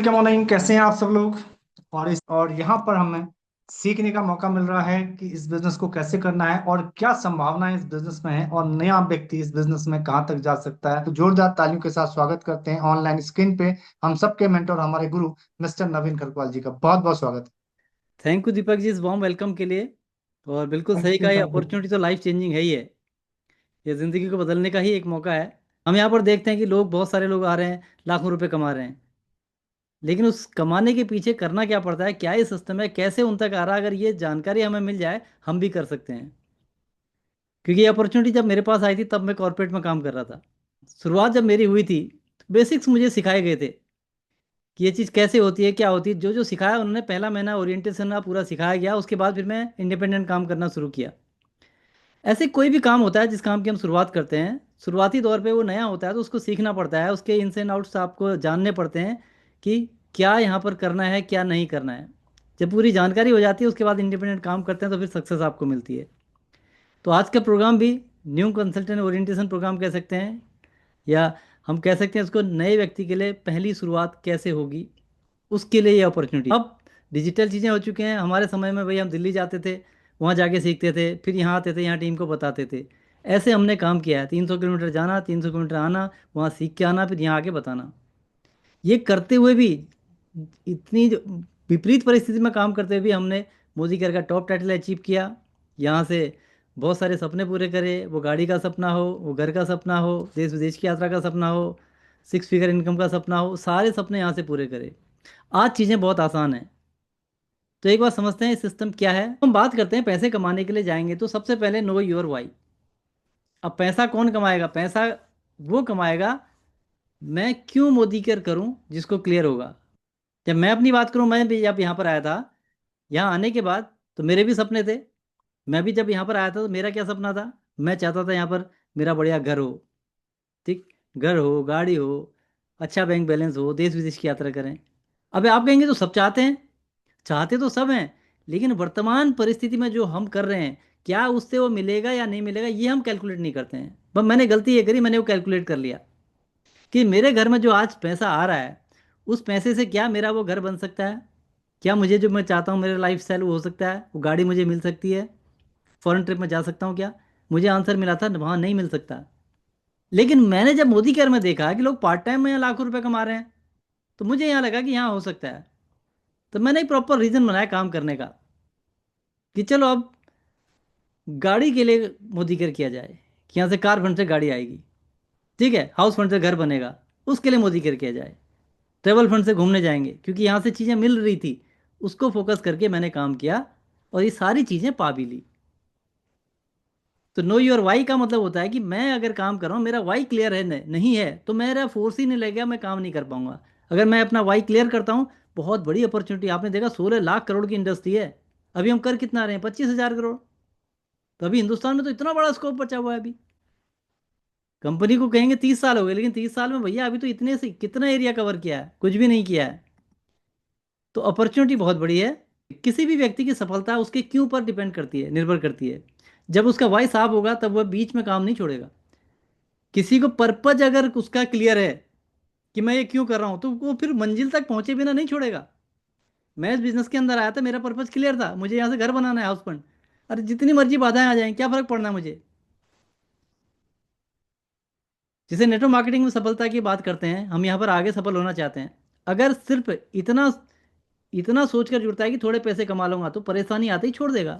क्या मॉर्निंग, कैसे हैं आप सब लोग। और यहाँ पर हमें सीखने का मौका मिल रहा है कि इस बिजनेस को कैसे करना है और क्या संभावनाएं इस बिजनेस में है और नया व्यक्ति इस बिजनेस में कहाँ तक जा सकता है। तो जोरदार तालियों के साथ स्वागत करते हैं ऑनलाइन स्क्रीन पे हम सबके मेंटर हमारे गुरु मिस्टर नवीन खरकवाल जी का। बहुत बहुत स्वागत थैंक यू दीपक जी इस वार्म वेलकम के लिए। और बिल्कुल है। सही थैंक यू, कहा, ये थैंक यू। अपॉर्चुनिटी तो लाइफ चेंजिंग है ही है। ये ज़िंदगी को बदलने का ही एक मौका है। हम यहाँ पर देखते हैं कि लोग, बहुत सारे लोग आ रहे हैं, लाखों रुपए कमा रहे हैं। लेकिन उस कमाने के पीछे करना क्या पड़ता है, क्या ये सिस्टम है, कैसे उन तक आ रहा है, अगर ये जानकारी हमें मिल जाए हम भी कर सकते हैं। क्योंकि ये अपॉर्चुनिटी जब मेरे पास आई थी तब मैं कॉर्पोरेट में काम कर रहा था। शुरुआत जब मेरी हुई थी तो बेसिक्स मुझे सिखाए गए थे कि ये चीज़ कैसे होती है, क्या होती है। जो जो सिखाया उन्होंने, पहला महीना ओरिएंटेशन पूरा सिखाया गया, उसके बाद फिर मैं इंडिपेंडेंट काम करना शुरू किया। ऐसे कोई भी काम होता है जिस काम की हम शुरुआत करते हैं, शुरुआती दौर पे वो नया होता है तो उसको सीखना पड़ता है, उसके इन्स एंड आउट्स आपको जानने पड़ते हैं कि क्या यहाँ पर करना है, क्या नहीं करना है। जब पूरी जानकारी हो जाती है उसके बाद इंडिपेंडेंट काम करते हैं तो फिर सक्सेस आपको मिलती है। तो आज का प्रोग्राम भी न्यू कंसल्टेंट ओरिएंटेशन प्रोग्राम कह सकते हैं, या हम कह सकते हैं उसको नए व्यक्ति के लिए पहली शुरुआत कैसे होगी, उसके लिए ये अपॉर्चुनिटी। अब डिजिटल चीज़ें हो चुके हैं। हमारे समय में भाई हम दिल्ली जाते थे, वहाँ जाके सीखते थे, फिर यहाँ आते थे, यहाँ टीम को बताते थे। ऐसे हमने काम किया है, 300 किलोमीटर जाना, 300 किलोमीटर आना, वहाँ सीख के आना, फिर यहाँ आके बताना। ये करते हुए भी, इतनी विपरीत परिस्थिति में काम करते हुए भी हमने मोदी केयर का टॉप टाइटल अचीव किया। यहाँ से बहुत सारे सपने पूरे करे, वो गाड़ी का सपना हो, वो घर का सपना हो, देश विदेश की यात्रा का सपना हो, 6 फिगर इनकम का सपना हो, सारे सपने यहाँ से पूरे करे। आज चीज़ें बहुत आसान हैं। तो एक बार समझते हैं सिस्टम क्या है। हम बात करते हैं पैसे कमाने के लिए जाएंगे तो सबसे पहले नो योर वाई। अब पैसा कौन कमाएगा? पैसा वो कमाएगा, मैं क्यों मोदी केयर करूं, जिसको क्लियर होगा। जब मैं अपनी बात करूं, मैं भी जब यहाँ पर आया था, यहाँ आने के बाद तो मेरे भी सपने थे। मैं भी जब यहाँ पर आया था तो मेरा क्या सपना था, मैं चाहता था यहाँ पर मेरा बढ़िया घर हो। ठीक, घर हो, गाड़ी हो, अच्छा बैंक बैलेंस हो, देश विदेश की यात्रा करें। अबे आप कहेंगे तो सब चाहते हैं, चाहते तो सब हैं, लेकिन वर्तमान परिस्थिति में जो हम कर रहे हैं, क्या उससे वो मिलेगा या नहीं मिलेगा, ये हम कैलकुलेट नहीं करते हैं। बस मैंने गलती ये करी, मैंने वो कैलकुलेट कर लिया कि मेरे घर में जो आज पैसा आ रहा है, उस पैसे से क्या मेरा वो घर बन सकता है, क्या मुझे जो मैं चाहता हूँ मेरा लाइफ स्टाइल वो हो सकता है, वो गाड़ी मुझे मिल सकती है, फॉरेन ट्रिप में जा सकता हूँ क्या। मुझे आंसर मिला था वहाँ नहीं मिल सकता। लेकिन मैंने जब मोदी केयर में देखा कि लोग पार्ट टाइम में यहाँ लाखों रुपए कमा रहे हैं, तो मुझे यहाँ लगा कि यहाँ हो सकता है। तो मैंने एक प्रॉपर रीजन बनाया काम करने का, कि चलो अब गाड़ी के लिए मोदी केयर किया जाए, कि यहाँ से कार फंड से गाड़ी आएगी। ठीक है, हाउस फंड से घर बनेगा, उसके लिए मोदी केयर किया जाए। ट्रेवल फंड से घूमने जाएंगे क्योंकि यहाँ से चीज़ें मिल रही थी, उसको फोकस करके मैंने काम किया और ये सारी चीज़ें पा भी ली। तो नो योर वाई का मतलब होता है कि मैं अगर काम कर रहा हूँ, मेरा वाई क्लियर है, नहीं है तो मेरा फोर्स ही नहीं लगेगा, मैं काम नहीं कर पाऊंगा। अगर मैं अपना वाई क्लियर करता हूँ, बहुत बड़ी अपॉर्चुनिटी। आपने देखा 16 लाख करोड़ की इंडस्ट्री है, अभी हम कर कितना रहे हैं, 25,000 करोड़। तो अभी हिंदुस्तान में तो इतना बड़ा स्कोप बचा हुआ है अभी। कंपनी को कहेंगे 30 साल हो गए, लेकिन 30 साल में भैया अभी तो इतने से कितना एरिया कवर किया है, कुछ भी नहीं किया है। तो अपॉर्चुनिटी बहुत बड़ी है। किसी भी व्यक्ति की सफलता उसके क्यों पर डिपेंड करती है, निर्भर करती है। जब उसका वाई साफ होगा तब वह बीच में काम नहीं छोड़ेगा। किसी को पर्पज अगर उसका क्लियर है कि मैं ये क्यों कर रहा हूं, तो वो फिर मंजिल तक पहुंचे बिना नहीं छोड़ेगा। मैं इस बिजनेस के अंदर आया था, मेरा पर्पज क्लियर था, मुझे यहाँ से घर बनाना है, हाउस फंड। अरे जितनी मर्जी बाधाएं आ जाएं, क्या फर्क पड़ना है मुझे। जैसे नेटवर्क मार्केटिंग में सफलता की बात करते हैं, हम यहाँ पर आगे सफल होना चाहते हैं। अगर सिर्फ इतना इतना सोचकर जुड़ता है कि थोड़े पैसे कमा लूंगा, तो परेशानी आते ही छोड़ देगा।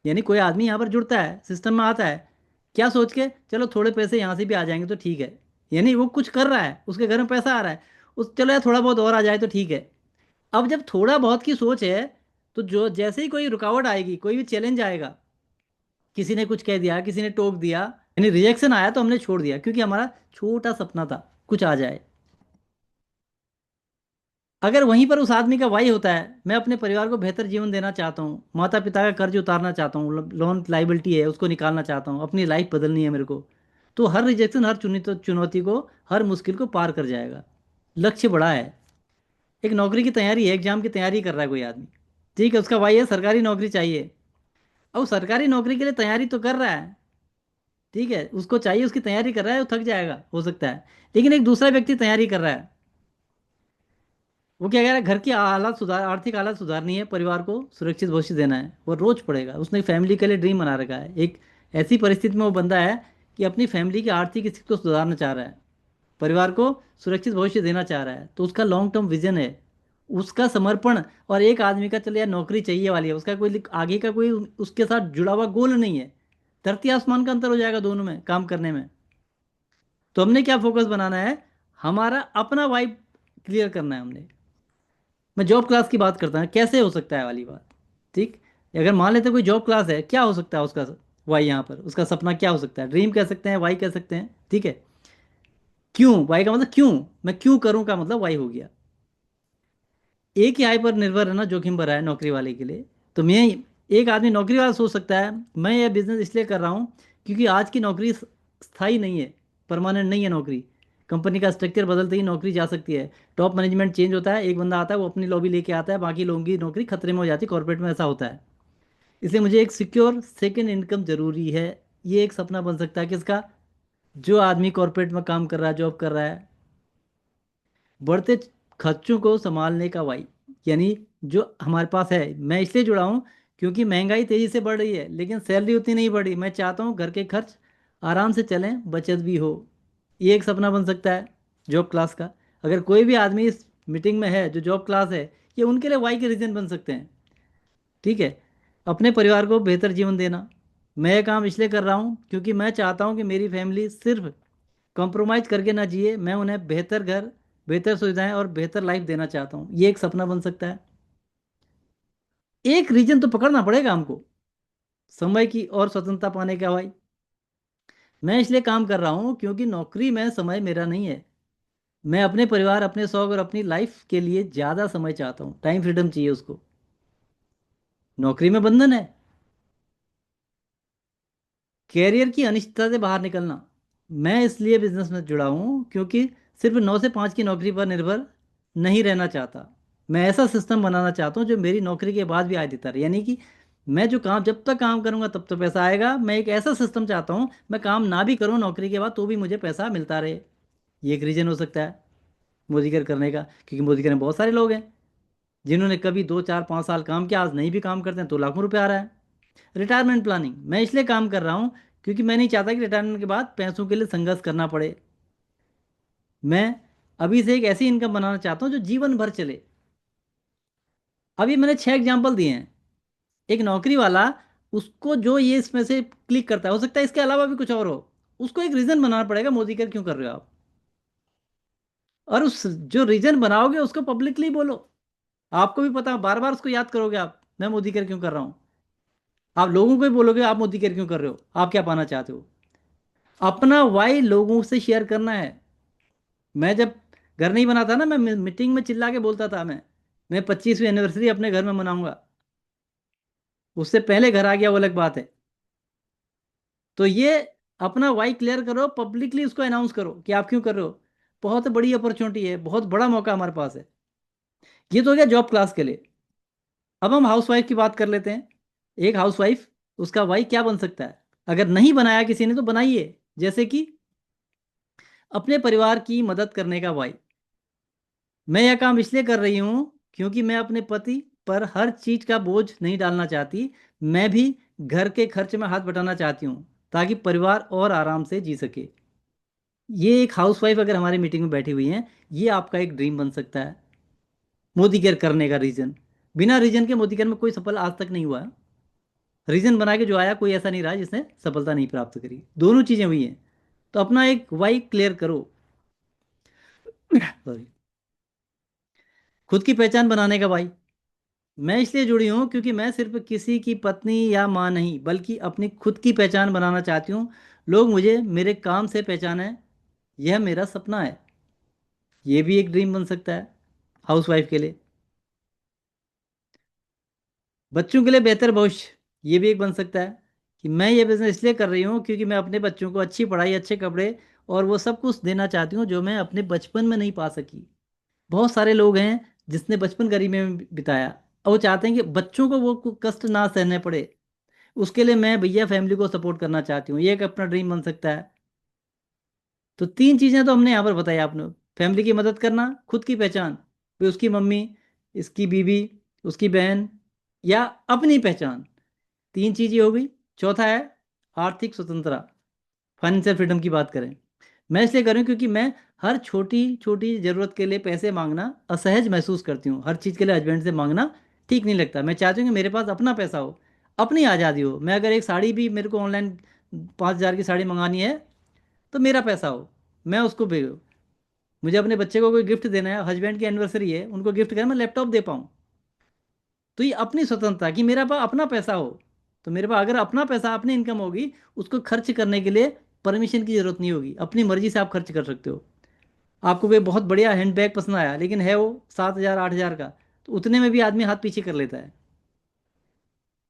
यानी कोई आदमी यहाँ पर जुड़ता है, सिस्टम में आता है, क्या सोच के, चलो थोड़े पैसे यहाँ से भी आ जाएंगे तो ठीक है। यानी वो कुछ कर रहा है, उसके घर में पैसा आ रहा है, उस चलो यार थोड़ा बहुत और आ जाए तो ठीक है। अब जब थोड़ा बहुत की सोच है, तो जो जैसे ही कोई रुकावट आएगी, कोई भी चैलेंज आएगा, किसी ने कुछ कह दिया, किसी ने टोक दिया, यानी रिजेक्शन आया, तो हमने छोड़ दिया, क्योंकि हमारा छोटा सपना था कुछ आ जाए। अगर वहीं पर उस आदमी का वाई होता है, मैं अपने परिवार को बेहतर जीवन देना चाहता हूँ, माता पिता का कर्ज उतारना चाहता हूँ, लोन लाइबिलिटी है उसको निकालना चाहता हूँ, अपनी लाइफ बदलनी है मेरे को, तो हर रिजेक्शन, हर चुनौती को, हर मुश्किल को पार कर जाएगा। लक्ष्य बड़ा है। एक नौकरी की तैयारी है, एग्जाम की तैयारी कर रहा है कोई आदमी, ठीक है, उसका वाई है सरकारी नौकरी चाहिए। अब वो सरकारी नौकरी के लिए तैयारी तो कर रहा है, ठीक है, उसको चाहिए, उसकी तैयारी कर रहा है, वो थक जाएगा हो सकता है। लेकिन एक दूसरा व्यक्ति तैयारी कर रहा है, वो क्या कह रहा है, घर की हालात सुधार, आर्थिक हालात सुधारनी है, परिवार को सुरक्षित भविष्य देना है, वो रोज पड़ेगा। उसने फैमिली के लिए ड्रीम बना रखा है। एक ऐसी परिस्थिति में वो बंदा है कि अपनी फैमिली की आर्थिक स्थिति को सुधारना चाह रहा है, परिवार को सुरक्षित भविष्य देना चाह रहा है, तो उसका लॉन्ग टर्म विजन है, उसका समर्पण। और एक आदमी का चले यार नौकरी चाहिए वाली है, उसका कोई आगे का कोई उसके साथ जुड़ा हुआ गोल नहीं है। धरती आसमान का अंतर हो जाएगा दोनों में काम करने में। तो हमने क्या फोकस बनाना है, हमारा अपना वाइब क्लियर करना है हमने। मैं जॉब क्लास की बात करता हूँ, कैसे हो सकता है वाली बात। ठीक, अगर मान लेते हैं कोई जॉब क्लास है, क्या हो सकता है उसका वाई, यहाँ पर उसका सपना क्या हो सकता है, ड्रीम कह सकते हैं, वाई कह सकते हैं, ठीक है। क्यों, वाई का मतलब क्यों, मैं क्यों करूं का मतलब वाई हो गया। एक ही आय पर निर्भर रहना जोखिम भरा है नौकरी वाले के लिए। तो मैं, एक आदमी नौकरी वाला सोच सकता है मैं ये बिजनेस इसलिए कर रहा हूँ क्योंकि आज की नौकरी स्थायी नहीं है, परमानेंट नहीं है नौकरी। कंपनी का स्ट्रक्चर बदलते ही नौकरी जा सकती है, टॉप मैनेजमेंट चेंज होता है, एक बंदा आता है वो अपनी लॉबी लेके आता है, बाकी लोगों की नौकरी खतरे में हो जाती है, कॉर्पोरेट में ऐसा होता है। इसलिए मुझे एक सिक्योर सेकंड इनकम जरूरी है। ये एक सपना बन सकता है किसका, जो आदमी कॉर्पोरेट में काम कर रहा है, जॉब कर रहा है। बढ़ते खर्चों को संभालने का वाई, यानी जो हमारे पास है। मैं इसलिए जुड़ा हूँ क्योंकि महंगाई तेजी से बढ़ रही है लेकिन सैलरी उतनी नहीं बढ़ रही। मैं चाहता हूँ घर के खर्च आराम से चलें, बचत भी हो। ये एक सपना बन सकता है जॉब क्लास का। अगर कोई भी आदमी इस मीटिंग में है जो जॉब क्लास है, ये उनके लिए वाई के रीजन बन सकते हैं। ठीक है, अपने परिवार को बेहतर जीवन देना। मैं ये काम इसलिए कर रहा हूँ क्योंकि मैं चाहता हूँ कि मेरी फैमिली सिर्फ कॉम्प्रोमाइज़ करके ना जिए, मैं उन्हें बेहतर घर, बेहतर सुविधाएं और बेहतर लाइफ देना चाहता हूँ। ये एक सपना बन सकता है। एक रीजन तो पकड़ना पड़ेगा हमको, समय की और स्वतंत्रता पाने का भाई। मैं इसलिए काम कर रहा हूँ क्योंकि नौकरी में समय मेरा नहीं है। मैं अपने परिवार, अपने शौक और अपनी लाइफ के लिए ज़्यादा समय चाहता हूँ, टाइम फ्रीडम चाहिए उसको। नौकरी में बंधन है, कैरियर की अनिश्चितता से बाहर निकलना। मैं इसलिए बिजनेस में जुड़ा हूँ क्योंकि सिर्फ 9 से 5 की नौकरी पर निर्भर नहीं रहना चाहता। मैं ऐसा सिस्टम बनाना चाहता हूँ जो मेरी नौकरी के बाद भी आय देता रहे, यानी कि मैं जो काम, जब तक काम करूंगा तब तो पैसा आएगा। मैं एक ऐसा सिस्टम चाहता हूँ मैं काम ना भी करूँ नौकरी के बाद तो भी मुझे पैसा मिलता रहे। ये एक रीजन हो सकता है मोदी केयर करने का, क्योंकि मोदी केयर में बहुत सारे लोग हैं जिन्होंने कभी 2 4 5 साल काम किया, आज नहीं भी काम करते हैं तो लाखों रुपए आ रहा है। रिटायरमेंट प्लानिंग, मैं इसलिए काम कर रहा हूँ क्योंकि मैं नहीं चाहता कि रिटायरमेंट के बाद पैसों के लिए संघर्ष करना पड़े। मैं अभी से एक ऐसी इनकम बनाना चाहता हूँ जो जीवन भर चले। अभी मैंने 6 एग्जाम्पल दिए हैं। एक नौकरी वाला, उसको जो ये इसमें से क्लिक करता है, हो सकता है इसके अलावा भी कुछ और हो, उसको एक रीजन बनाना पड़ेगा मोदी कर क्यों कर रहे हो आप। और उस जो रीजन बनाओगे उसको पब्लिकली बोलो। आपको भी पता, बार बार उसको याद करोगे आप, मैं मोदी कर क्यों कर रहा हूँ। आप लोगों को भी बोलोगे आप मोदी कर क्यों कर रहे हो, आप क्या पाना चाहते हो। अपना वाई लोगों से शेयर करना है। मैं जब घर नहीं बना था ना, मैं मीटिंग में चिल्ला के बोलता था मैं 25वीं एनिवर्सरी अपने घर में मनाऊंगा। उससे पहले घर आ गया वो अलग बात है। तो ये अपना वाई क्लियर करो, पब्लिकली उसको अनाउंस करो कि आप क्यों कर रहे हो। बहुत बड़ी अपॉर्चुनिटी है, बहुत बड़ा मौका हमारे पास है। ये तो हो गया जॉब क्लास के लिए। अब हम हाउस वाइफ की बात कर लेते हैं। एक हाउस वाइफ, उसका वाई क्या बन सकता है, अगर नहीं बनाया किसी ने तो बनाइए। जैसे कि अपने परिवार की मदद करने का वाई। मैं यह काम इसलिए कर रही हूँ क्योंकि मैं अपने पति पर हर चीज का बोझ नहीं डालना चाहती। मैं भी घर के खर्च में हाथ बटाना चाहती हूँ ताकि परिवार और आराम से जी सके। ये एक हाउसवाइफ अगर हमारी मीटिंग में बैठी हुई है, ये आपका एक ड्रीम बन सकता है। मोदी केयर करने का रीजन, बिना रीजन के मोदी केयर में कोई सफल आज तक नहीं हुआ। रीजन बना के जो आया कोई ऐसा नहीं रहा जिसने सफलता नहीं प्राप्त करी, दोनों चीजें हुई हैं। तो अपना एक वाई क्लियर करो। सॉरी, खुद की पहचान बनाने का वाई। मैं इसलिए जुड़ी हूँ क्योंकि मैं सिर्फ किसी की पत्नी या माँ नहीं बल्कि अपनी खुद की पहचान बनाना चाहती हूँ। लोग मुझे मेरे काम से पहचाने, यह मेरा सपना है। ये भी एक ड्रीम बन सकता है हाउसवाइफ के लिए। बच्चों के लिए बेहतर भविष्य, ये भी एक बन सकता है कि मैं ये बिजनेस इसलिए कर रही हूँ क्योंकि मैं अपने बच्चों को अच्छी पढ़ाई, अच्छे कपड़े और वो सब कुछ देना चाहती हूँ जो मैं अपने बचपन में नहीं पा सकी। बहुत सारे लोग हैं जिसने बचपन गरीबी में बिताया और वो चाहते हैं कि बच्चों को वो कष्ट ना सहने पड़े। उसके लिए मैं भैया फैमिली को सपोर्ट करना चाहती हूँ, ये एक अपना ड्रीम बन सकता है। तो 3 चीजें तो हमने यहाँ पर बताई आपने, फैमिली की मदद करना, खुद की पहचान फिर उसकी मम्मी, इसकी बीवी, उसकी बहन, या अपनी पहचान। तीन चीजें हो गई। चौथा है आर्थिक स्वतंत्रता, फाइनेंशियल फ्रीडम की बात करें। मैं इसलिए कर रही हूँ क्योंकि मैं हर छोटी छोटी जरूरत के लिए पैसे मांगना असहज महसूस करती हूँ। हर चीज़ के लिए हस्बैंड से मांगना ठीक नहीं लगता। मैं चाहती हूँ कि मेरे पास अपना पैसा हो, अपनी आज़ादी हो। मैं अगर एक साड़ी भी, मेरे को ऑनलाइन 5,000 की साड़ी मंगानी है, तो मेरा पैसा हो, मैं उसको भेजूँ। मुझे अपने बच्चे को कोई गिफ्ट देना है, हस्बैंड की एनिवर्सरी है, उनको गिफ्ट करना, मैं लैपटॉप दे पाऊँ। तो ये अपनी स्वतंत्रता कि मेरा पास अपना पैसा हो। तो मेरे पास अगर अपना पैसा, अपनी इनकम होगी, उसको खर्च करने के लिए परमिशन की जरूरत नहीं होगी। अपनी मर्जी से आप खर्च कर सकते हो। आपको कोई बहुत बढ़िया हैंडबैग पसंद आया, लेकिन है वो 7,000 8,000 का, तो उतने में भी आदमी हाथ पीछे कर लेता है।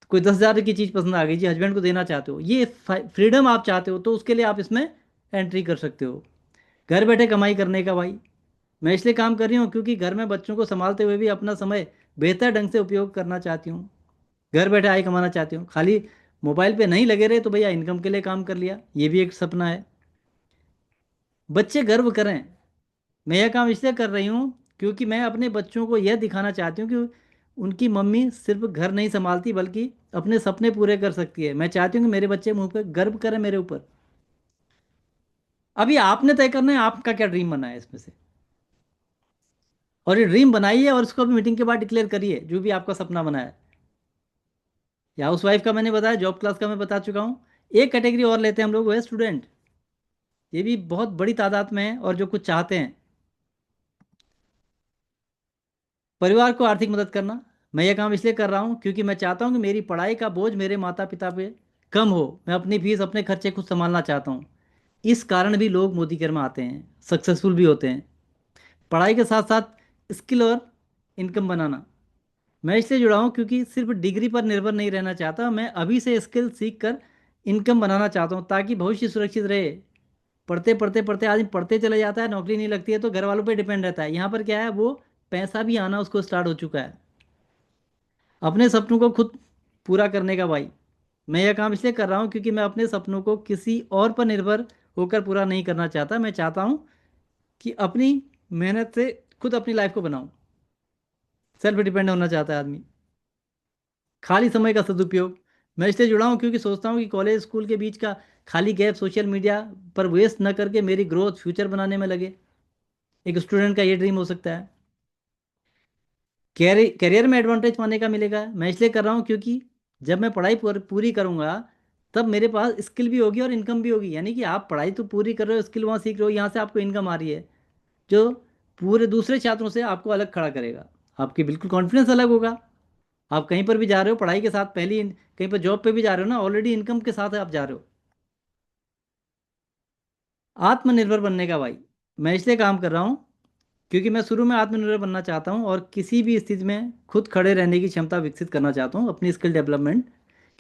तो कोई 10,000 की चीज़ पसंद आ गई जी, हस्बैंड को देना चाहते हो, ये फ्रीडम आप चाहते हो, तो उसके लिए आप इसमें एंट्री कर सकते हो। घर बैठे कमाई करने का भाई, मैं इसलिए काम कर रही हूँ क्योंकि घर में बच्चों को संभालते हुए भी अपना समय बेहतर ढंग से उपयोग करना चाहती हूँ। घर बैठे आय कमाना चाहती हूँ। खाली मोबाइल पे नहीं लगे रहे तो भैया इनकम के लिए काम कर लिया, ये भी एक सपना है। बच्चे गर्व करें। मैं यह काम इसलिए कर रही हूँ क्योंकि मैं अपने बच्चों को यह दिखाना चाहती हूँ कि उनकी मम्मी सिर्फ घर नहीं संभालती, बल्कि अपने सपने पूरे कर सकती है। मैं चाहती हूँ कि मेरे बच्चे मुंह पे गर्व करें मेरे ऊपर। अभी आपने तय करना है आपका क्या ड्रीम बना है इसमें से, और ये ड्रीम बनाइए और उसको अभी मीटिंग के बाद डिक्लेयर करिए, जो भी आपका सपना बना है। या हाउस वाइफ का मैंने बताया, जॉब क्लास का मैं बता चुका हूँ। एक कैटेगरी और लेते हैं हम लोग, वो है स्टूडेंट। ये भी बहुत बड़ी तादाद में है और जो कुछ चाहते हैं। परिवार को आर्थिक मदद करना। मैं ये काम इसलिए कर रहा हूँ क्योंकि मैं चाहता हूँ कि मेरी पढ़ाई का बोझ मेरे माता पिता पे कम हो। मैं अपनी फीस, अपने खर्चे खुद संभालना चाहता हूँ। इस कारण भी लोग मोदी केयर में आते हैं, सक्सेसफुल भी होते हैं। पढ़ाई के साथ साथ स्किल और इनकम बनाना। मैं इसलिए जुड़ा हूँ क्योंकि सिर्फ डिग्री पर निर्भर नहीं रहना चाहता। मैं अभी से स्किल सीख कर इनकम बनाना चाहता हूँ ताकि भविष्य सुरक्षित रहे। पढ़ते पढ़ते पढ़ते आदमी पढ़ते चले जाता है, नौकरी नहीं लगती है तो घर वालों पे डिपेंड रहता है। यहाँ पर क्या है, वो पैसा भी आना उसको स्टार्ट हो चुका है। अपने सपनों को खुद पूरा करने का भाई, मैं यह काम इसलिए कर रहा हूँ क्योंकि मैं अपने सपनों को किसी और पर निर्भर होकर पूरा नहीं करना चाहता। मैं चाहता हूँ कि अपनी मेहनत से खुद अपनी लाइफ को बनाऊँ। सेल्फ डिपेंड होना चाहता है आदमी। खाली समय का सदुपयोग। मैं इसलिए जुड़ा हूँ क्योंकि सोचता हूँ कि कॉलेज स्कूल के बीच का खाली गैप सोशल मीडिया पर वेस्ट न करके मेरी ग्रोथ फ्यूचर बनाने में लगे। एक स्टूडेंट का ये ड्रीम हो सकता है। कैरियर में एडवांटेज पाने का मिलेगा। मैं इसलिए कर रहा हूँ क्योंकि जब मैं पढ़ाई पूरी करूँगा, तब मेरे पास स्किल भी होगी और इनकम भी होगी। यानी कि आप पढ़ाई तो पूरी कर रहे हो, स्किल वहाँ सीख रहे हो, यहाँ से आपको इनकम आ रही है, जो पूरे दूसरे छात्रों से आपको अलग खड़ा करेगा। आपकी बिल्कुल कॉन्फिडेंस अलग होगा। आप कहीं पर भी जा रहे हो पढ़ाई के साथ, पहली कहीं पर जॉब पे भी जा रहे हो ना, ऑलरेडी इनकम के साथ आप जा रहे हो। आत्मनिर्भर बनने का भाई, मैं इसलिए काम कर रहा हूँ क्योंकि मैं शुरू में आत्मनिर्भर बनना चाहता हूँ और किसी भी स्थिति में खुद खड़े रहने की क्षमता विकसित करना चाहता हूँ, अपनी स्किल डेवलपमेंट।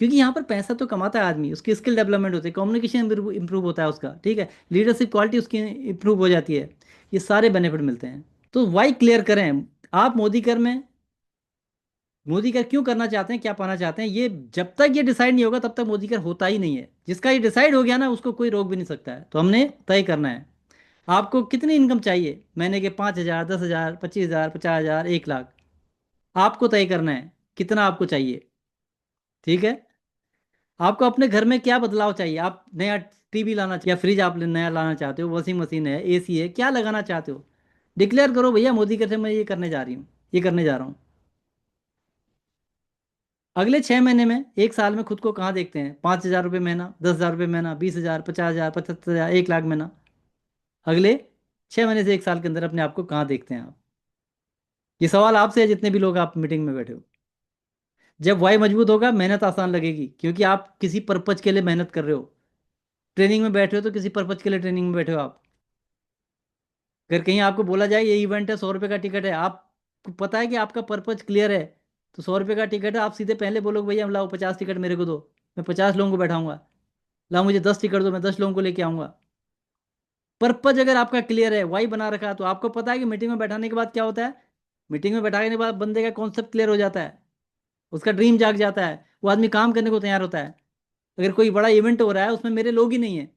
क्योंकि यहाँ पर पैसा तो कमाता है आदमी, उसकी स्किल डेवलपमेंट होती है, कम्युनिकेशन इंप्रूव होता है उसका, ठीक है, लीडरशिप क्वालिटी उसकी इंप्रूव हो जाती है। ये सारे बेनिफिट मिलते हैं। तो वाई क्लियर करें। आप मोदी कर क्यों करना चाहते हैं, क्या पाना चाहते हैं, ये जब तक ये डिसाइड नहीं होगा तब तक मोदी कर होता ही नहीं है। जिसका ये डिसाइड हो गया ना, उसको कोई रोक भी नहीं सकता है। तो हमने तय करना है आपको कितनी इनकम चाहिए महीने के, 5,000, 10,000, 25,000, 50,000, 1 लाख। आपको तय करना है कितना आपको चाहिए। ठीक है। आपको अपने घर में क्या बदलाव चाहिए, आप नया टीवी लाना चाहिए या फ्रिज आप नया लाना चाहते हो, वॉशिंग मशीन है, एसी है, क्या लगाना चाहते हो। डिक्लेयर करो भैया, मोदी कहते मैं ये करने जा रही हूँ, ये करने जा रहा हूँ। अगले 6 महीने में, 1 साल में खुद को कहाँ देखते हैं, 5,000 रुपये महीना, 10,000 रुपये महीना, 20,000, 50,000, 75,000, 1 लाख महीना। अगले 6 महीने से 1 साल के अंदर अपने आप को कहाँ देखते हैं आप। ये सवाल आपसे है, जितने भी लोग आप मीटिंग में बैठे हो। जब वाई मजबूत होगा, मेहनत आसान लगेगी क्योंकि आप किसी पर्पज के लिए मेहनत कर रहे हो। ट्रेनिंग में बैठे हो तो किसी पर्पज के लिए ट्रेनिंग में बैठे हो आप। अगर कहीं आपको बोला जाए ये इवेंट है, 100 रुपये का टिकट है, आपको पता है कि आपका पर्पज क्लियर है, तो 100 रुपये का टिकट है, आप सीधे पहले बोलोगे भैया लाओ 50 टिकट मेरे को दो, मैं 50 लोगों को बैठाऊंगा। लाओ मुझे 10 टिकट दो, मैं 10 लोगों को लेके आऊंगा। पर्पज अगर आपका क्लियर है, वाई बना रखा है, तो आपको पता है कि मीटिंग में बैठाने के बाद क्या होता है। मीटिंग में बैठाने के बाद बंदे का कॉन्सेप्ट क्लियर हो जाता है, उसका ड्रीम जाग जाता है, वो आदमी काम करने को तैयार होता है। अगर कोई बड़ा इवेंट हो रहा है, उसमें मेरे लोग ही नहीं है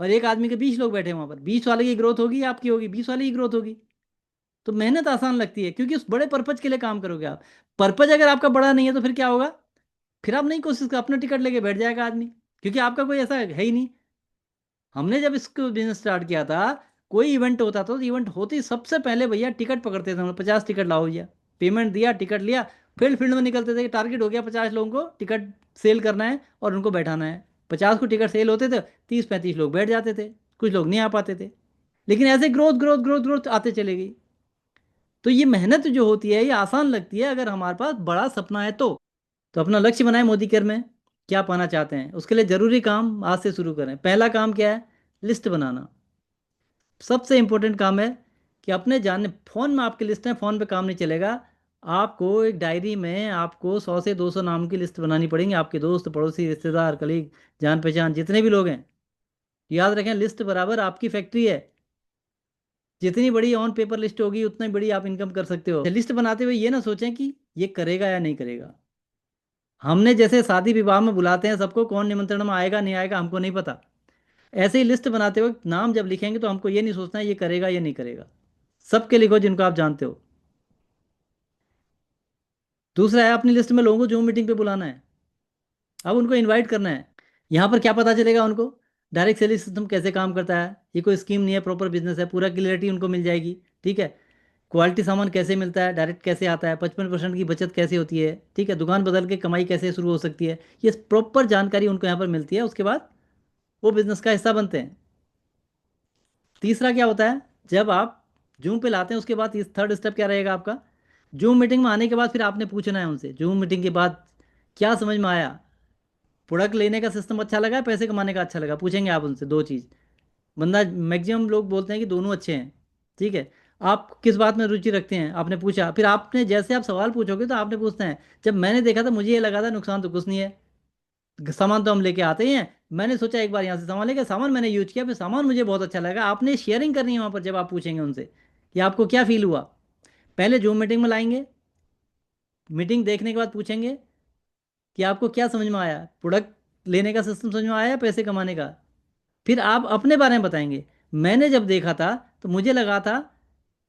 और एक आदमी के 20 लोग बैठे हैं, वहां पर 20 वाले की ग्रोथ होगी या आपकी होगी, 20 वाले की ग्रोथ होगी। तो मेहनत आसान लगती है, क्योंकि उस बड़े पर्पज के लिए काम करोगे आप। पर्पज अगर आपका बड़ा नहीं है तो फिर क्या होगा? फिर आप नहीं कोशिश कर, अपना टिकट लेके बैठ जाएगा आदमी, क्योंकि आपका कोई ऐसा है ही नहीं। हमने जब इसको बिजनेस स्टार्ट किया था, कोई इवेंट होता था तो इवेंट होते ही सबसे पहले भैया टिकट पकड़ते थे हम लोग, 50 टिकट लाओ भैया। पेमेंट दिया, टिकट लिया, फील्ड फील्ड में निकलते थे, टारगेट हो गया 50 लोगों को टिकट सेल करना है और उनको बैठाना है। 50 को टिकट सेल होते थे, 30-35 लोग बैठ जाते थे, कुछ लोग नहीं आ पाते थे। लेकिन ऐसे ग्रोथ ग्रोथ ग्रोथ ग्रोथ आते चले गई। तो ये मेहनत जो होती है ये आसान लगती है अगर हमारे पास बड़ा सपना है तो अपना लक्ष्य बनाए मोदी केयर में, क्या पाना चाहते हैं उसके लिए जरूरी काम आज से शुरू करें। पहला काम क्या है? लिस्ट बनाना। सबसे इंपॉर्टेंट काम है कि अपने जाने, फोन में आपकी लिस्ट है, फोन पे काम नहीं चलेगा। आपको एक डायरी में आपको 100 से 200 नाम की लिस्ट बनानी पड़ेगी, आपके दोस्त पड़ोसी रिश्तेदार कलीग जान पहचान जितने भी लोग हैं। याद रखें, लिस्ट बराबर आपकी फैक्ट्री है। जितनी बड़ी ऑन पेपर लिस्ट होगी उतनी बड़ी आप इनकम कर सकते हो। लिस्ट बनाते हुए ये ना सोचें कि ये करेगा या नहीं करेगा। हमने जैसे शादी विवाह में बुलाते हैं सबको, कौन निमंत्रण में आएगा नहीं आएगा हमको नहीं पता। ऐसे ही लिस्ट बनाते वक्त नाम जब लिखेंगे तो हमको ये नहीं सोचना है ये करेगा या नहीं करेगा। सबके लिखो जिनको आप जानते हो। दूसरा है, अपनी लिस्ट में लोगों को जूम मीटिंग पे बुलाना है। अब उनको इनवाइट करना है। यहाँ पर क्या पता चलेगा उनको? डायरेक्ट सेलिंग सिस्टम कैसे काम करता है, ये कोई स्कीम नहीं है, प्रॉपर बिजनेस है, पूरा क्लियरिटी उनको मिल जाएगी। ठीक है। क्वालिटी सामान कैसे मिलता है, डायरेक्ट कैसे आता है, 55% की बचत कैसे होती है, ठीक है, दुकान बदल के कमाई कैसे शुरू हो सकती है, ये प्रॉपर जानकारी उनको यहाँ पर मिलती है। उसके बाद वो बिजनेस का हिस्सा बनते हैं। तीसरा क्या होता है, जब आप जूम पे लाते हैं उसके बाद थर्ड स्टेप क्या रहेगा आपका? जूम मीटिंग में आने के बाद फिर आपने पूछना है उनसे, जूम मीटिंग के बाद क्या समझ में आया? प्रोडक्ट लेने का सिस्टम अच्छा लगा, पैसे कमाने का अच्छा लगा? पूछेंगे आप उनसे दो चीज़। बंदा मैक्सिमम लोग बोलते हैं कि दोनों अच्छे हैं। ठीक है। आप किस बात में रुचि रखते हैं, आपने पूछा, फिर आपने जैसे आप सवाल पूछोगे तो आपने पूछना है, जब मैंने देखा था मुझे ये लगा था नुकसान तो कुछ नहीं है, सामान तो हम लेके आते ही हैं, मैंने सोचा एक बार यहाँ से सामान लेके, सामान मैंने यूज किया, फिर सामान मुझे बहुत अच्छा लगा। आपने शेयरिंग करनी है वहाँ पर जब आप पूछेंगे उनसे कि आपको क्या फील हुआ। पहले जूम मीटिंग में लाएंगे, मीटिंग देखने के बाद पूछेंगे कि आपको क्या समझ में आया, प्रोडक्ट लेने का सिस्टम समझ में आया या पैसे कमाने का। फिर आप अपने बारे में बताएंगे, मैंने जब देखा था तो मुझे लगा था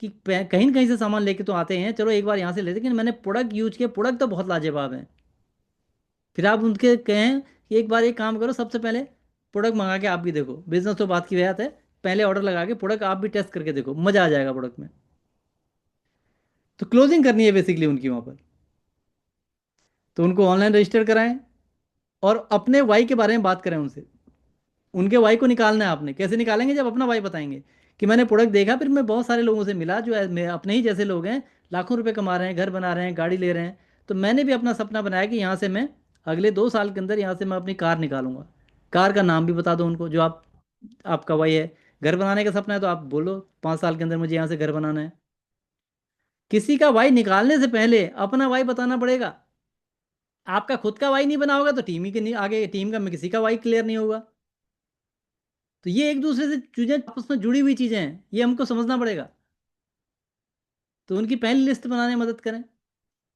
कि कहीं न कहीं से सामान लेके तो आते हैं, चलो एक बार यहाँ से लेते, लेकिन मैंने प्रोडक्ट यूज किया, प्रोडक्ट तो बहुत लाजवाब है। फिर आप उनके कहें कि एक बार एक काम करो, सबसे पहले प्रोडक्ट मंगा के आप भी देखो, बिजनेस तो बात की बात है, पहले ऑर्डर लगा के प्रोडक्ट आप भी टेस्ट करके देखो, मज़ा आ जाएगा प्रोडक्ट में। तो क्लोजिंग करनी है बेसिकली उनकी वहाँ पर। तो उनको ऑनलाइन रजिस्टर कराएं और अपने वाई के बारे में बात करें उनसे। उनके वाई को निकालना है आपने। कैसे निकालेंगे? जब अपना वाई बताएंगे कि मैंने प्रोडक्ट देखा, फिर मैं बहुत सारे लोगों से मिला जो अपने ही जैसे लोग हैं, लाखों रुपए कमा रहे हैं, घर बना रहे हैं, गाड़ी ले रहे हैं। तो मैंने भी अपना सपना बनाया कि यहाँ से मैं अगले 2 साल के अंदर यहाँ से मैं अपनी कार निकालूंगा। कार का नाम भी बता दो उनको जो आपका वाई है। घर बनाने का सपना है तो आप बोलो 5 साल के अंदर मुझे यहाँ से घर बनाना है। किसी का वाई निकालने से पहले अपना वाई बताना पड़ेगा। आपका खुद का वाई नहीं बना होगा तो टीम ही के नहीं, आगे टीम का में किसी का वाई क्लियर नहीं होगा। तो ये एक दूसरे से चीजें आपस में जुड़ी हुई चीजें हैं, ये हमको समझना पड़ेगा। तो उनकी पहली लिस्ट बनाने में मदद करें।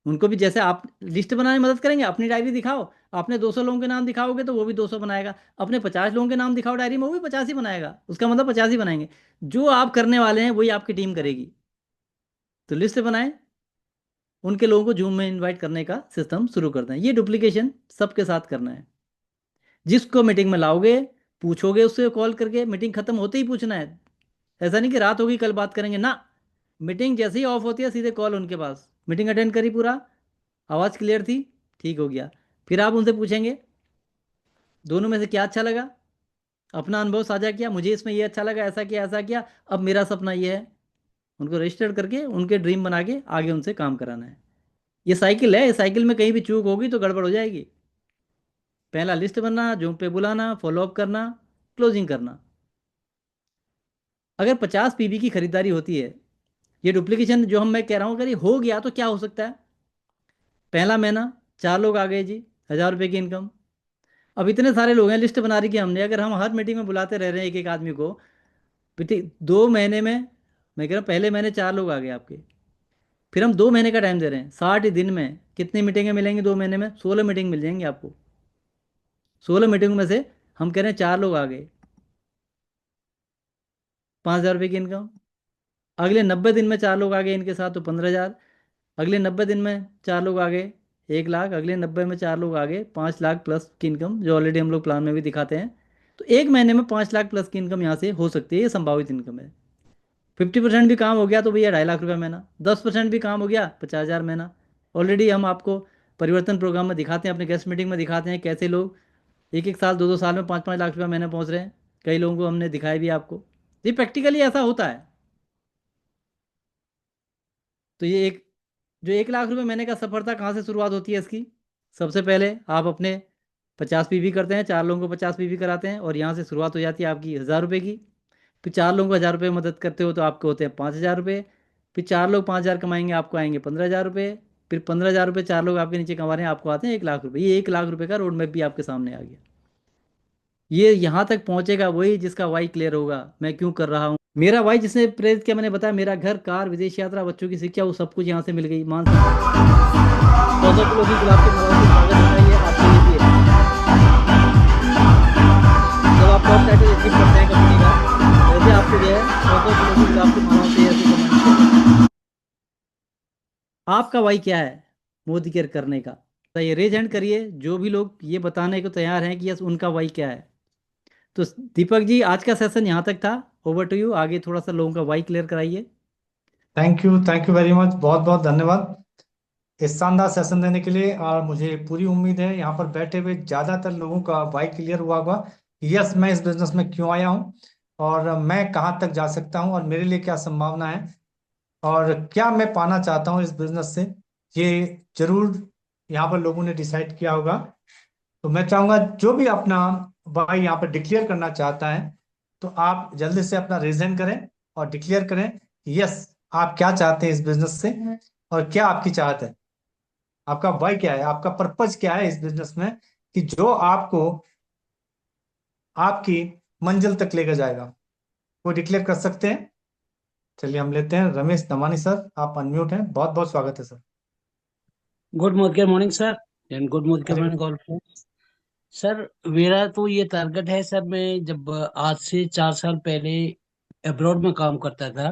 उनको भी जैसे आप लिस्ट बनाने में मदद करेंगे, अपनी डायरी दिखाओ, आपने 200 लोगों के नाम दिखाओगे तो वो भी 200 बनाएगा, अपने 50 लोगों के नाम दिखाओ डायरी में, वो भी 50 ही बनाएगा, उसका मतलब 50 ही बनाएंगे। जो आप करने वाले हैं वही आपकी टीम करेगी। तो लिस्ट बनाएं, उनके लोगों को जूम में इनवाइट करने का सिस्टम शुरू कर दें। ये डुप्लीकेशन सबके साथ करना है। जिसको मीटिंग में लाओगे पूछोगे उससे कॉल करके, मीटिंग खत्म होते ही पूछना है। ऐसा नहीं कि रात होगी कल बात करेंगे ना। मीटिंग जैसे ही ऑफ होती है सीधे कॉल उनके पास, मीटिंग अटेंड करी, पूरा आवाज़ क्लियर थी, ठीक हो गया। फिर आप उनसे पूछेंगे दोनों में से क्या अच्छा लगा, अपना अनुभव साझा किया, मुझे इसमें ये अच्छा लगा, ऐसा किया ऐसा किया, अब मेरा सपना ये है। उनको रजिस्टर करके उनके ड्रीम बना के आगे उनसे काम कराना है। ये साइकिल है, इस साइकिल में कहीं भी चूक होगी तो गड़बड़ हो जाएगी। पहला लिस्ट बनना, जूम पे बुलाना, फॉलोअप करना, क्लोजिंग करना। अगर 50 पीबी की खरीदारी होती है, ये डुप्लीकेशन जो हम मैं कह रहा हूँ अगर ये हो गया तो क्या हो सकता है? पहला महीना 4 लोग आ गए जी, 1000 रुपये की इनकम। अब इतने सारे लोग हैं, लिस्ट बना रही कि हमने, अगर हम हर मीटिंग में बुलाते रह रहे हैं एक एक आदमी को, बेटी 2 महीने में, मैं कह रहा हूँ पहले महीने 4 लोग आ गए आपके, फिर हम 2 महीने का टाइम दे रहे हैं, 60 दिन में कितनी मीटिंगें मिलेंगी? 2 महीने में 16 मीटिंग मिल जाएंगी आपको। 16 मीटिंग में से हम कह रहे हैं 4 लोग आ गए, 5000 रुपये की इनकम। अगले 90 दिन में 4 लोग आ गए इनके साथ तो 15,000। अगले 90 दिन में 4 लोग आ गए 1 लाख। अगले 90 में 4 लोग आ गए 5 लाख प्लस की इनकम, जो ऑलरेडी हम लोग प्लान में भी दिखाते हैं। तो एक महीने में 5 लाख प्लस की इनकम यहाँ से हो सकती है, ये संभावित इनकम है। 50% भी काम हो गया तो भैया 2.5 लाख रुपये महीना, 10% भी काम हो गया 50,000 महीना। ऑलरेडी हम आपको परिवर्तन प्रोग्राम में दिखाते हैं, अपने गेस्ट मीटिंग में दिखाते हैं कैसे लोग 1-1 साल 2-2 साल में 5-5 लाख रुपये महीने पहुंच रहे हैं। कई लोगों को हमने दिखाया भी आपको, ये प्रैक्टिकली ऐसा होता है। तो ये एक जो 1 लाख रुपये महीने का सफर था, कहाँ से शुरुआत होती है इसकी? सबसे पहले आप अपने 50 पीवी करते हैं, 4 लोगों को 50 पीवी कराते हैं, और यहाँ से शुरुआत हो जाती है आपकी 1,000 रुपये की। फिर 4 लोगों को 1,000 रुपये मदद करते हो तो आपको होते हैं 5,000 रुपये। फिर 4 लोग 5,000 कमाएंगे, आपको आएंगे 15,000 रुपये। फिर 15,000 रुपये 4 लोग आपके नीचे कमा रहे हैं, आपको आते हैं 1 लाख रुपये। ये 1 लाख रुपये का रोड मैप भी आपके सामने आ गया। ये यहाँ तक पहुंचेगा वही जिसका वाई क्लियर होगा, मैं क्यों कर रहा हूँ। मेरा वाई जिसने प्रेरित किया, मैंने बताया, मेरा घर, कार, विदेश यात्रा, बच्चों की शिक्षा, वो सब कुछ यहाँ से मिल गई। मान सम्मान 100 किलो की गुलाब के फूलों की स्वागत बताइए आपके लिए भी है। जब आप टॉप टाइटल अचीव करते हैं कंपनी का, वैसे आपको जो है 100 किलो की गुलाब की मालाओं से ऐसे कमेंट किया। आपका वाई क्या है मोदी केयर करने का? तो ये रेज हैंड करिए जो भी लोग ये बताने को तैयार हैं कि यस उनका वाई क्या है। तो दीपक जी, आज का सेशन यहाँ तक था। ओवर टू यू, आगे थोड़ा सा लोगों का वाई क्लियर कराइए। थैंक यू वेरी मच, बहुत बहुत धन्यवाद इस शानदार सेशन देने के लिए। और मुझे पूरी उम्मीद है यहाँ पर बैठे हुए ज्यादातर लोगों का वाई क्लियर हुआ होगा कि यस मैं इस बिजनेस में क्यों आया हूँ, और मैं कहाँ तक जा सकता हूँ, और मेरे लिए क्या संभावना है, और क्या मैं पाना चाहता हूँ इस बिजनेस से। ये जरूर यहाँ पर लोगों ने डिसाइड किया होगा। तो मैं चाहूंगा जो भी अपना वाई यहाँ पर डिक्लेयर करना चाहता है, तो आप जल्दी से अपना रिजाइन करें और डिक्लेयर करें कि यस आप क्या चाहते हैं इस बिजनेस से, और क्या आपकी चाहत है, आपका वाई क्या है, आपका पर्पज क्या है इस बिजनेस में, कि जो आपको आपकी मंजिल तक लेकर जाएगा, वो डिक्लेयर कर सकते हैं। चलिए हम लेते हैं रमेश दमानी सर, आप अनम्यूट हैं, बहुत बहुत स्वागत है sir. Good morning, sir, and good अरे morning, all friends. सर, मेरा तो ये टारगेट है सर। मैं जब आज से 4 साल पहले अब्रॉड में काम करता था,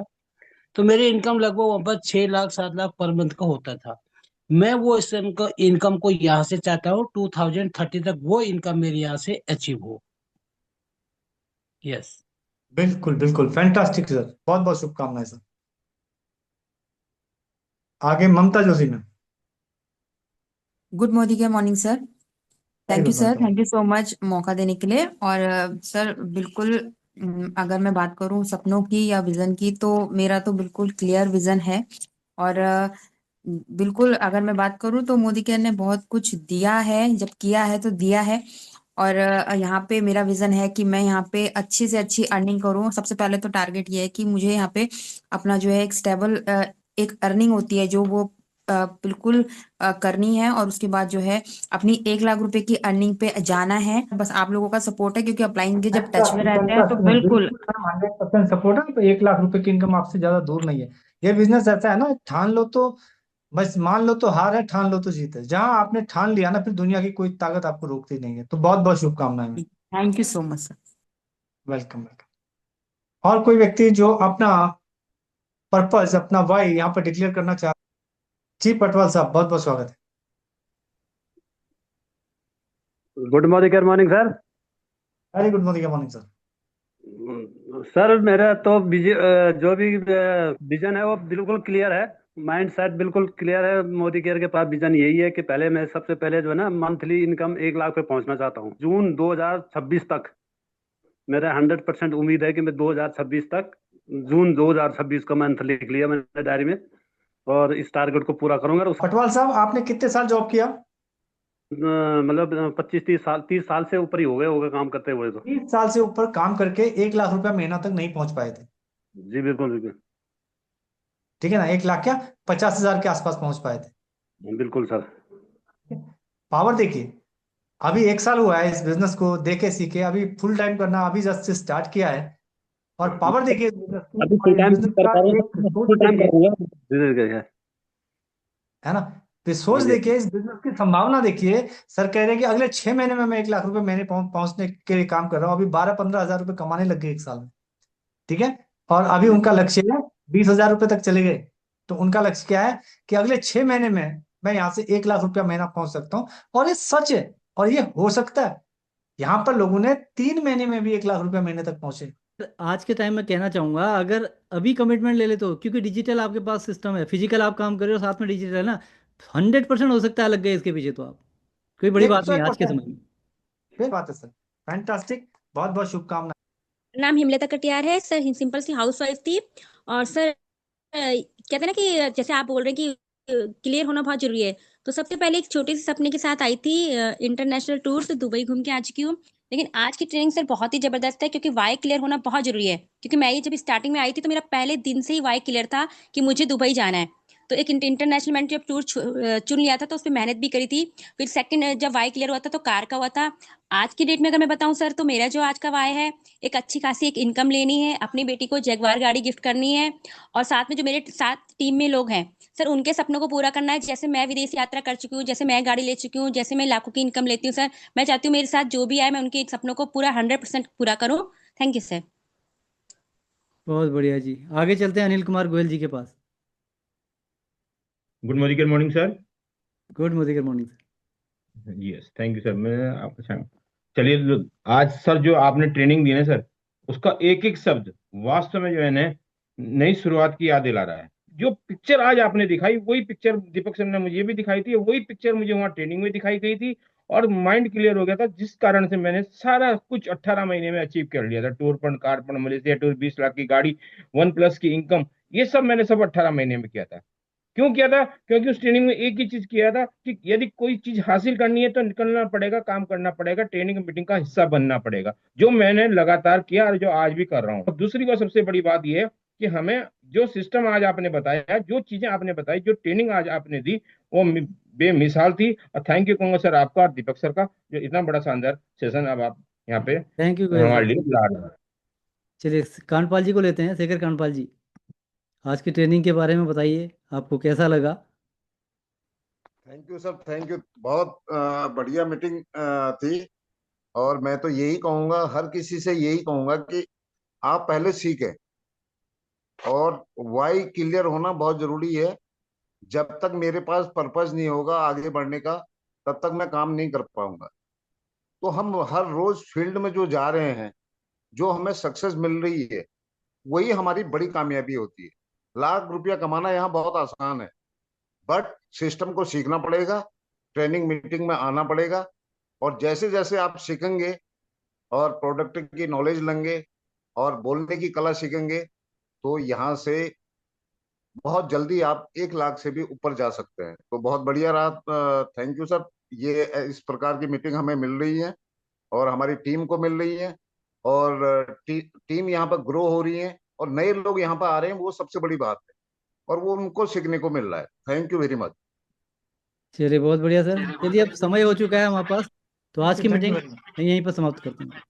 तो मेरी इनकम लगभग वहाँ पर 6 लाख 7 लाख पर मंथ का होता था। मैं वो इस इनकम को यहाँ से चाहता हूँ 2030 तक वो इनकम मेरे यहाँ से अचीव हो। यस। बिल्कुल बिल्कुल फैंटास्टिक सर, बहुत बहुत शुभकामनाएं सर। आगे Mamta Joshi ma'am. Good morning sir. Very thank you good sir, welcome. Thank you so much मौका देने के लिए। और सर बिल्कुल, अगर मैं बात करूं सपनों की या विजन की, तो मेरा तो बिल्कुल क्लियर विजन है। और बिल्कुल अगर मैं बात करूं तो मोदी केयर ने बहुत कुछ दिया है, जब किया है तो दिया है। और यहाँ पे मेरा विजन है कि मैं यहाँ पे अच्छी से अच्छी अर्निंग करूँ। सबसे पहले तो टारगेट ये है कि मुझे यहाँ पे अपना जो है एक स्टेबल एक अर्निंग होती है जो वो बिल्कुल करनी है। और उसके बाद जो है अपनी 1 लाख रुपए की अर्निंग पे जाना है। बस आप लोगों का सपोर्ट है, क्योंकि अपलाइन के जब टच में फैंटास्टिक रहते हैं तो फैंटास्टिक मैम, बिल्कुल। बिल्कुल मैम 100% सपोर्ट है। तो 1 लाख रुपए की इनकम आपसे ज्यादा दूर नहीं है। ये बिजनेस ऐसा है ना, ठान लो तो बस, मान लो तो हार है, ठान लो तो जीत है। जहां आपने ठान लिया ना, फिर दुनिया की कोई ताकत आपको रोकती नहीं है। तो बहुत बहुत शुभकामनाएं ma'am. Thank you so much sir. Welcome welcome. और कोई व्यक्ति जो अपना पर्पस, अपना वाई यहाँ पर डिक्लेयर करना चाहता है? जी पटवाल साहब, बहुत बहुत स्वागत है। Good morning sir. Very good morning, morning sir. Sir मेरा तो जो भी विजन है वो बिल्कुल क्लियर है। माइंड सेट बिल्कुल क्लियर है। मोदी केयर के पास विजन यही है कि पहले मैं सबसे पहले जो है ना मंथली इनकम 1 लाख पे पहुंचना चाहता हूँ जून 2026 तक। मेरा 100% उम्मीद है कि मैं 2026 तक, जून 2026 का मंथ लिख लिया मैंने डायरी में, और इस टारगेट को पूरा करूंगा। और पटवाल साहब, आपने कितने साल जॉब किया? मतलब 25 30 साल, 30 साल से ऊपर ही हो गए होगा काम करते हुए तो। 30 साल से ऊपर काम करके 1 लाख रुपया महीना तक नहीं पहुंच पाए थे? जी बिल्कुल बिल्कुल। ठीक है ना, 1 लाख क्या, 50,000 के आसपास पहुंच पाए थे। बिल्कुल सर। पावर देखिए, अभी 1 साल हुआ है इस बिजनेस को देखे सीखे, अभी फुल टाइम करना अभी जस्ट से स्टार्ट किया है। और पावर देखिए इस बिजनेस की, अभी और फुल इस टाइम बिजनेस कर का पा रहा हूँ एक सर, सोच फुल टाइम देखिए, करूंगा धीरे धीरे। है ना। तो सोच जी देखिए, इस बिजनेस की संभावना देखिए। सर कह रहे हैं कि अगले 6 महीने में मैं 1 लाख रुपए महीने पहुंचने के लिए काम कर रहा हूँ। अभी 12-15 हजार रुपए कमाने लग गए 1 साल में। ठीक है। और अभी जी उनका लक्ष्य है 20,000 रुपए तक चले गए, तो उनका लक्ष्य क्या है कि अगले 6 महीने में मैं यहाँ से 1 लाख रुपया महीना पहुंच सकता हूँ। और ये सच है और ये हो सकता है। यहाँ पर लोगों ने 3 महीने में भी 1 लाख रुपया महीने तक पहुंचे। आज के टाइम में कहना चाहूंगा, अगर अभी कमिटमेंट ले ले तो, क्योंकि डिजिटल आपके पास सिस्टम है, फिजिकल आप काम कर रहे हो साथ में डिजिटल है ना, 100% हो सकता है लग गए इसके पीछे तो आप, कोई बड़ी एक बात सौ नहीं एक है आज के परसेंट समय में। सही बात है सर। फैंटास्टिक, बहुत बहुत शुभकामनाएं। नाम हिमलता कटियार है सर, सिंपल सी हाउस वाइफ थी। और सर कहते हैं ना कि जैसे आप बोल रहे हैं कि क्लियर होना बहुत जरूरी है, तो सबसे पहले एक छोटे से सपने के साथ आई थी इंटरनेशनल टूर, तो दुबई घूम के आ चुकी हूँ। लेकिन आज की ट्रेनिंग सर बहुत ही जबरदस्त है, क्योंकि वाई क्लियर होना बहुत जरूरी है। क्योंकि मैं ये जब स्टार्टिंग में आई थी तो मेरा पहले दिन से ही वाई क्लियर था कि मुझे दुबई जाना है। तो एक इंटरनेशनल मैंने जब टूर चुन लिया था तो उस पर मेहनत भी करी थी। फिर सेकंड जब वाई क्लियर हुआ था तो कार का हुआ था। आज की डेट में अगर मैं बताऊं सर, तो मेरा जो आज का वाई है, एक अच्छी खासी एक इनकम लेनी है, अपनी बेटी को जगवार गाड़ी गिफ्ट करनी है, और साथ में जो मेरे साथ टीम में लोग हैं सर, उनके सपनों को पूरा करना है। जैसे मैं विदेश यात्रा कर चुकी हूँ, जैसे मैं गाड़ी ले चुकी हूँ, जैसे मैं लाखों की इनकम लेती हूँ सर, मैं चाहती हूँ मेरे साथ जो भी आए मैं उनके सपनों को पूरा 100% पूरा करूँ। Thank you sir. बहुत बढ़िया जी, आगे चलते हैं अनिल कुमार गोयल जी के पास। Good morning sir. Good morning sir. Yes, thank you sir. मैं आपका चलिए, आज सर जो आपने ट्रेनिंग दी है सर, उसका एक एक शब्द वास्तव में जो है ना, नई शुरुआत की याद दिला रहा है। जो पिक्चर आज आपने दिखाई, वही पिक्चर दीपक सर ने मुझे भी दिखाई थी, वही पिक्चर मुझे वहाँ ट्रेनिंग में दिखाई गई थी, और माइंड क्लियर हो गया था, जिस कारण से मैंने सारा कुछ 18 महीने में अचीव कर लिया था। Tour fund, car fund, Malaysia tour, 20 lakh की गाड़ी, 1+ की इनकम, ये सब मैंने सब 18 महीने में किया था। क्यों किया था? क्योंकि उस ट्रेनिंग में एक ही चीज किया था कि यदि कोई चीज हासिल करनी है तो निकलना पड़ेगा, काम करना पड़ेगा, ट्रेनिंग मीटिंग का हिस्सा बनना पड़ेगा, जो मैंने लगातार किया और जो आज भी कर रहा हूँ। दूसरी बात, सबसे बड़ी बात यह है कि हमें जो सिस्टम आज आपने बताया, जो चीजें आपने बताई, जो ट्रेनिंग आज आपने दी, वो बेमिसाल थी। और थैंक यू कहूंगा सर आपका और दीपक सर का, जो इतना बड़ा शानदार सेशन अब आप यहाँ पे थैंक यू गोयल हमारे सर। लिए ला रहे हैं। चलिए कांडपाल जी को लेते हैं, शेखर कांडपाल जी, आज की ट्रेनिंग के बारे में बताइए, आपको कैसा लगा। Thank you sir, thank you. बहुत बढ़िया मीटिंग थी। और मैं तो यही कहूंगा, हर किसी से यही कहूंगा कि आप पहले सीखें, और वाई क्लियर होना बहुत जरूरी है। जब तक मेरे पास पर्पस नहीं होगा आगे बढ़ने का, तब तक मैं काम नहीं कर पाऊंगा। तो हम हर रोज फील्ड में जो जा रहे हैं, जो हमें सक्सेस मिल रही है, वही हमारी बड़ी कामयाबी होती है। लाख रुपया कमाना यहाँ बहुत आसान है, बट सिस्टम को सीखना पड़ेगा, ट्रेनिंग मीटिंग में आना पड़ेगा। और जैसे जैसे आप सीखेंगे और प्रोडक्ट की नॉलेज लेंगे और बोलने की कला सीखेंगे, तो यहाँ से बहुत जल्दी आप 1 लाख से भी ऊपर जा सकते हैं। तो बहुत बढ़िया रहा, थैंक यू सर। ये इस प्रकार की मीटिंग हमें मिल रही है और हमारी टीम को मिल रही है, और टीम यहाँ पर ग्रो हो रही है, और नए लोग यहाँ पर आ रहे हैं, वो सबसे बड़ी बात है, और वो उनको सीखने को मिल रहा है। Thank you very much. चलिए बहुत बढ़िया सर। चलिए अब समय हो चुका है हमारे पास, तो आज की thank you meeting very much. यहीं पर समाप्त करते हैं।